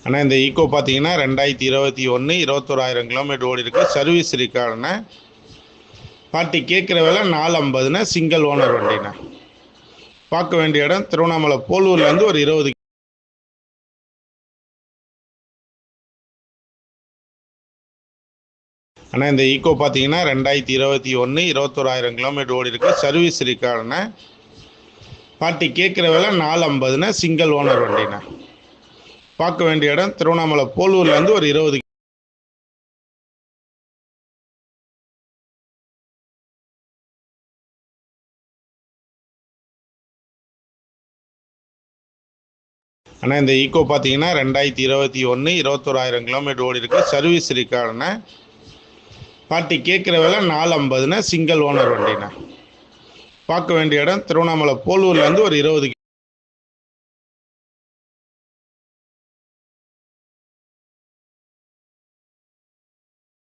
ஆனால் இந்த ஈக்கோ பார்த்தீங்கன்னா 2021 21,000 கிலோமீட்டர் ஓடி இருக்கு. சர்வீஸ் இருக்காருண்ணே. பார்ட்டி கேட்குற விலை 450ண்ணே. Single owner வண்டிண்ணே. பார்க்க வேண்டிய இடம் திருவண்ணாமலை போலூர்லேருந்து ஒரு 20 ஆனால் இந்த ஈக்கோ பார்த்தீங்கன்னா 2021 21,000 கிலோமீட்டர் ஓடி இருக்கு. சர்வீஸ் இருக்காருண்ணே. பார்ட்டி கேட்குற விலை 450ண்ணே. Single owner வண்டிண்ணே. பார்க்க வேண்டிய இடம் திருவண்ணாமலை போலூர்லேருந்து ஒரு 20 ஆனால் இந்த ஈக்கோ பார்த்தீங்கன்னா 2021 21,000 கிலோமீட்டர் ஓடி இருக்கு. சர்வீஸ் இருக்காருண்ணே. பார்ட்டி கேட்குற விலை 450ண்ணே. Single owner வண்டிண்ணே. பார்க்க வேண்டிய இடம் திருவண்ணாமலை போலூர்லேருந்து ஒரு 20